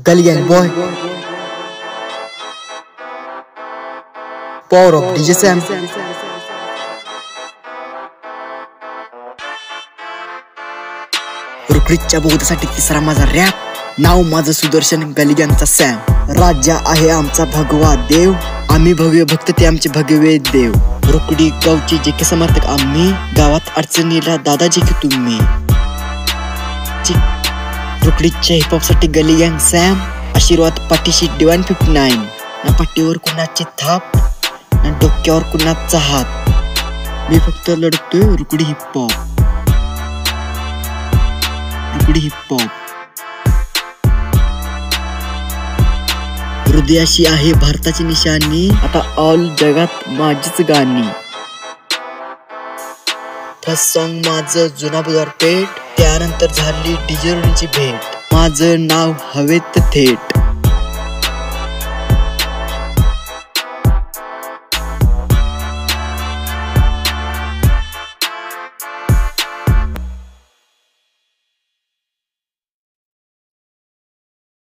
Gully Gang Boy, Power of DJ Sam. रुकडीच्या बोगद्यासाठी तिसरा माझा rap. नाव माझं सुदर्शन, गली गँगचा सॅम. राजा आहे आमचा भगवा देव, आम्ही भव्य भक्त ते आमचे भगवे देव. रुकडी गावची जे के समर्थक आम्ही, गावात अडचणीला दादाजी की तुम्ही. रुकडीच्या हिपहॉप साठी गली गँग सॅम. आशीर्वाद पाठीशी डिवाइन 59. ना पाठीवर कुणाची थाप, ना डोक्यावर कुणाचा हात. मी फक्त लढतोय रुकडी हिपहॉप. रुकडी हिपहॉप. हृदयाशी आहे भारताची निशाणी, आता ऑल जगात माझीच गाणी. फर्स्ट सॉन्ग माझं जुना बुधवार पेठ, त्यानंतर झाली डीजे रोनीची भेट. माझं नाव हवेत थेट.